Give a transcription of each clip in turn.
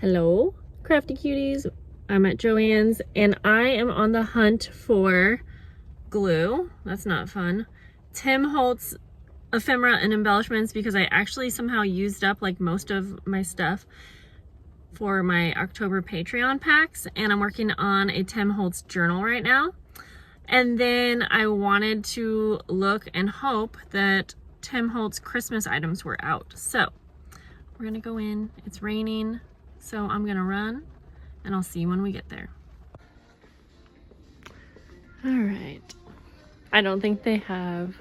Hello, crafty cuties. I'm at Joann's and I am on the hunt for glue. That's not fun. Tim Holtz ephemera and embellishments, because I actually somehow used up like most of my stuff for my October Patreon packs, and I'm working on a Tim Holtz journal right now. And then I wanted to look and hope that Tim Holtz Christmas items were out. So we're gonna go in. It's raining, so I'm gonna run and I'll see you when we get there. All right. I don't think they have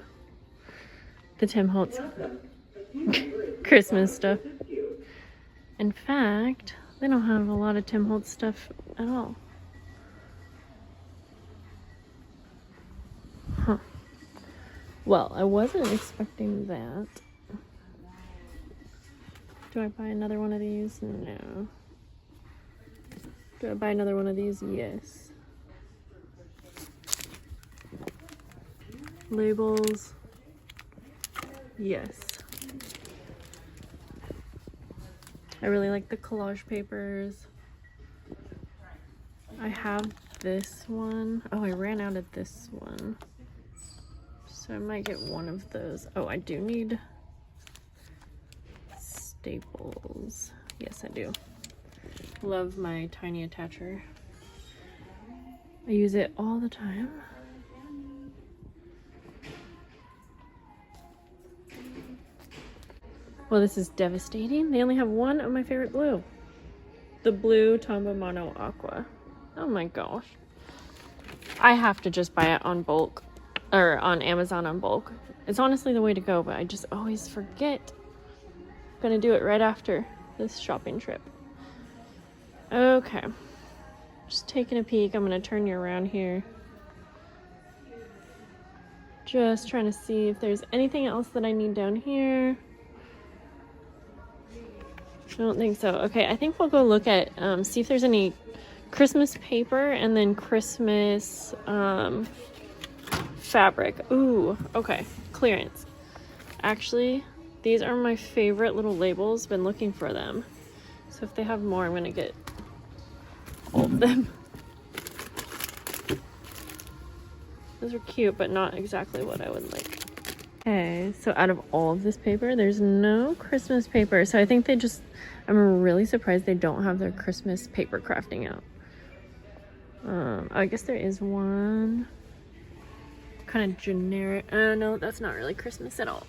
the Tim Holtz Christmas stuff. In fact, they don't have a lot of Tim Holtz stuff at all. Huh. Well, I wasn't expecting that. Do I buy another one of these? No. Do I buy another one of these? Yes. Labels? Yes. I really like the collage papers. I have this one. Oh, I ran out of this one. So I might get one of those. Oh, I do need staples. Yes, I do. Love my tiny attacher. I use it all the time. Well, this is devastating. They only have one of my favorite blue. The blue Tombow Mono Aqua. Oh my gosh. I have to just buy it on bulk, or on Amazon on bulk. It's honestly the way to go, but I just always forget. I'm gonna do it right after this shopping trip. Okay. Just taking a peek. I'm gonna turn you around here. Just trying to see if there's anything else that I need down here. I don't think so. Okay, I think we'll go look at, see if there's any Christmas paper and then Christmas fabric. Ooh, okay, clearance. Actually, these are my favorite little labels. Been looking for them. So if they have more, I'm gonna get all of them. Those are cute, but not exactly what I would like. Okay, so out of all of this paper, there's no Christmas paper. So I think they just, I'm really surprised they don't have their Christmas paper crafting out. I guess there is one kind of generic. No, that's not really Christmas at all.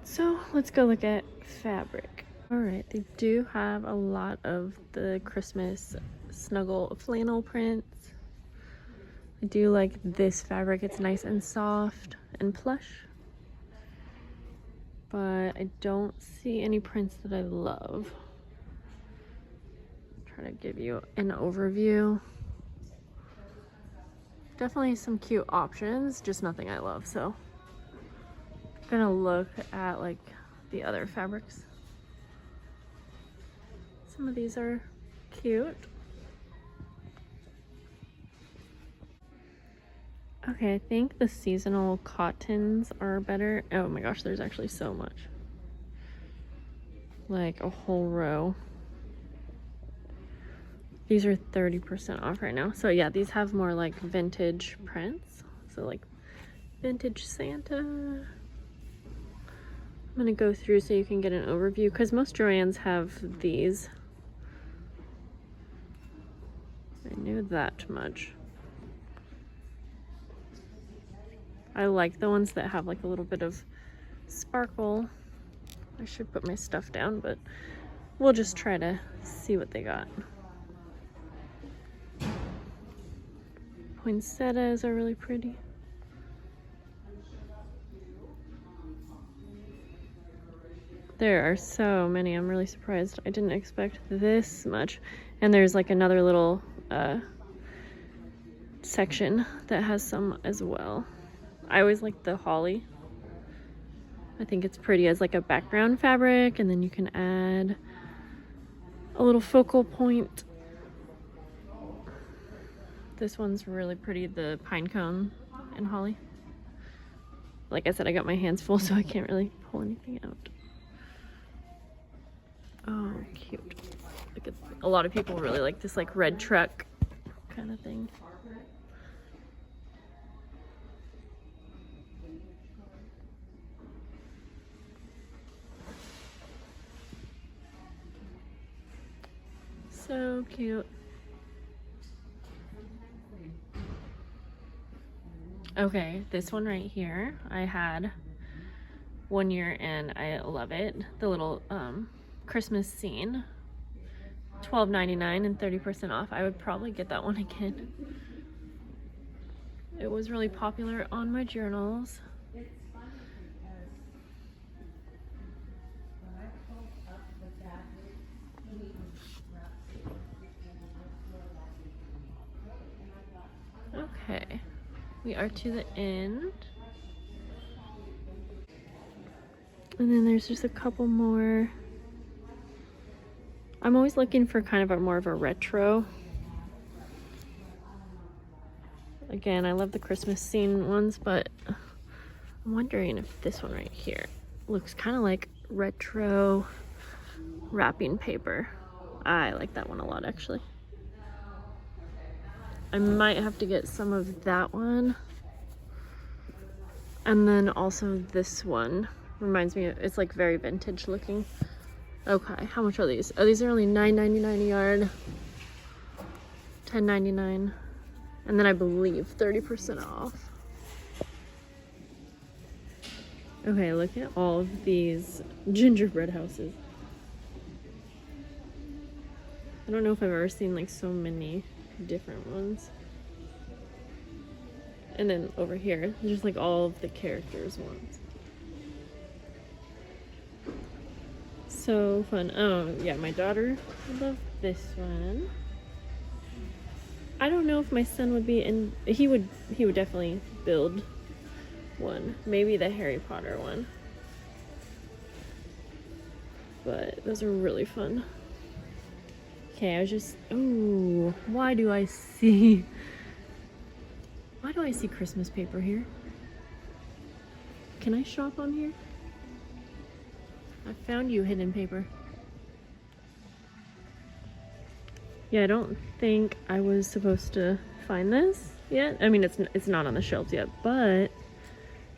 So let's go look at fabric. All right, they do have a lot of the Christmas snuggle flannel prints. I do like this fabric. It's nice and soft and plush. But I don't see any prints that I love. Try to give you an overview. Definitely some cute options, just nothing I love. So I'm gonna look at like the other fabrics. Some of these are cute. Okay, I think the seasonal cottons are better. Oh my gosh, there's actually so much. Like a whole row. These are 30% off right now. So yeah, these have more like vintage prints. So like vintage Santa. I'm gonna go through so you can get an overview, because most Joann's have these. I knew that much. I like the ones that have like a little bit of sparkle. I should put my stuff down, but we'll just try to see what they got. Poinsettias are really pretty. There are so many. I'm really surprised. I didn't expect this much. And there's like another little section that has some as well. I always like the holly. I think it's pretty as like a background fabric, and then you can add a little focal point. This one's really pretty, the pine cone and holly. Like I said, I got my hands full, so I can't really pull anything out. Like a lot of people really like this like red truck kind of thing. So cute. Okay, this one right here, I had 1 year and I love it. The little Christmas scene, $12.99 and 30% off. I would probably get that one again. It was really popular on my journals. Okay, we are to the end. And then there's just a couple more. I'm always looking for kind of a more of a retro. Again, I love the Christmas scene ones, but I'm wondering if this one right here looks kind of like retro wrapping paper. I like that one a lot, actually. I might have to get some of that one. And then also this one. Reminds me of, it's like very vintage looking. Okay, how much are these? Oh, these are only $9.99 a yard. $10.99. And then I believe 30% off. Okay, look at all of these gingerbread houses. I don't know if I've ever seen like so many different ones. And then over here, there's like all of the characters ones. So fun. Oh yeah, my daughter would love this one. I don't know if my son would be in. He would definitely build one. Maybe the Harry Potter one. But those are really fun. Okay, I was just, oh, why do I see Christmas paper here? Can I shop on here? I found you, hidden paper. Yeah, I don't think I was supposed to find this yet. I mean, it's not on the shelves yet, but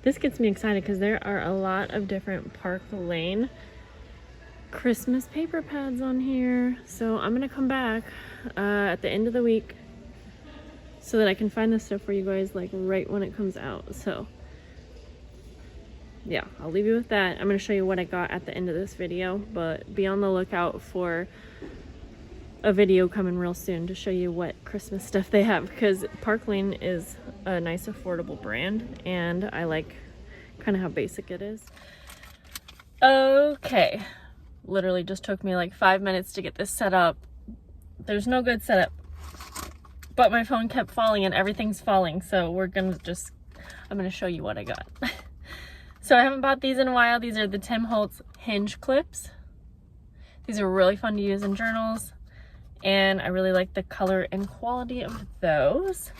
this gets me excited because there are a lot of different Park Lane Christmas paper pads on here. So I'm gonna come back at the end of the week so that I can find this stuff for you guys like right when it comes out. So yeah, I'll leave you with that. I'm gonna show you what I got at the end of this video, but be on the lookout for a video coming real soon to show you what Christmas stuff they have, because Park Lane is a nice affordable brand and I like kind of how basic it is. Okay, literally just took me like 5 minutes to get this set up. There's no good setup, but my phone kept falling and everything's falling, so I'm gonna show you what I got. So I haven't bought these in a while. These are the Tim Holtz hinge clips. These are really fun to use in journals, and I really like the color and quality of those.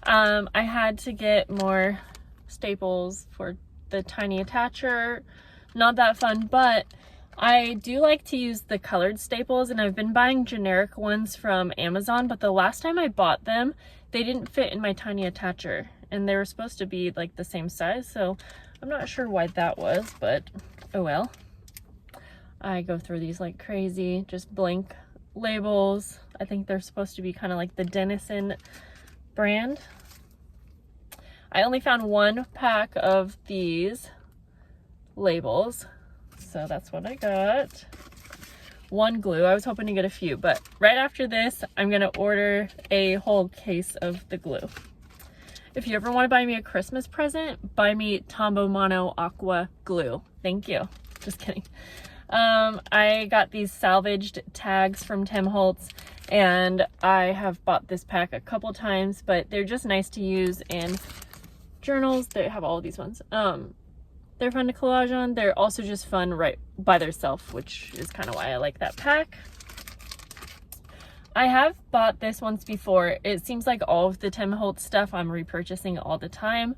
I had to get more staples for the tiny attacher. Not that fun, but I do like to use the colored staples, and I've been buying generic ones from Amazon, but the last time I bought them, they didn't fit in my tiny attacher, and they were supposed to be like the same size, so I'm not sure why that was, but oh well. I go through these like crazy, just blank labels. I think they're supposed to be kind of like the Denizen brand. I only found one pack of these labels, so that's what I got. One glue. I was hoping to get a few, but right after this I'm gonna order a whole case of the glue. If you ever want to buy me a Christmas present, buy me Tombow Mono Aqua glue. Thank you. Just kidding. I got these salvaged tags from Tim Holtz, and I have bought this pack a couple times, but they're just nice to use in journals. They have all of these ones. They're fun to collage on. They're also just fun right by themselves, which is kind of why I like that pack. I have bought this once before. It seems like all of the Tim Holtz stuff I'm repurchasing all the time.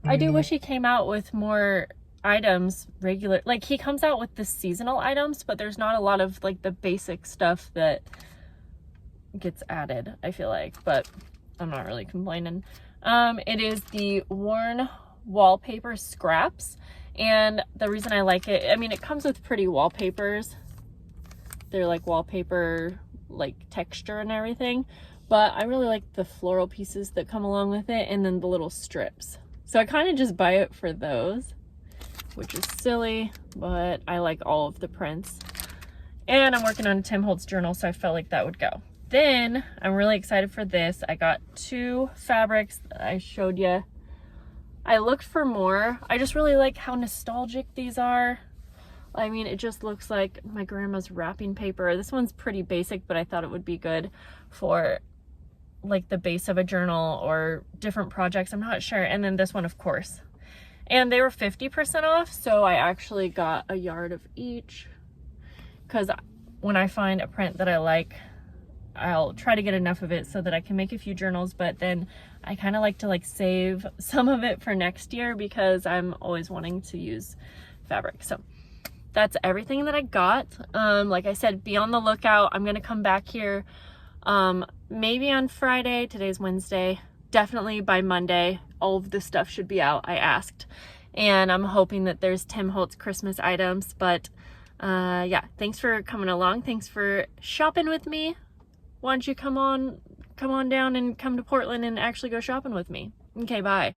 I do wish he came out with more items regular, like he comes out with the seasonal items, but there's not a lot of like the basic stuff that gets added, I feel like, but I'm not really complaining. It is the worn wallpaper scraps, and the reason I like it, I mean, it comes with pretty wallpapers. They're like wallpaper, like texture and everything, but I really like the floral pieces that come along with it, and then the little strips. So I kind of just buy it for those, which is silly, but I like all of the prints. And I'm working on a Tim Holtz journal, so I felt like that would go. Then I'm really excited for this. I got 2 fabrics that I showed you. I looked for more. I just really like how nostalgic these are. I mean, it just looks like my grandma's wrapping paper. This one's pretty basic, but I thought it would be good for like the base of a journal or different projects. I'm not sure. And then this one, of course. And they were 50% off, so I actually got a yard of each, because when I find a print that I like, I'll try to get enough of it so that I can make a few journals, but then I kind of like to like save some of it for next year because I'm always wanting to use fabric. So that's everything that I got. Like I said, be on the lookout. I'm gonna come back here maybe on Friday. Today's Wednesday. Definitely by Monday, all of this stuff should be out. I asked, and I'm hoping that there's Tim Holtz Christmas items. But yeah, thanks for coming along. Thanks for shopping with me. Why don't you come on down and come to Portland and actually go shopping with me? Okay, bye.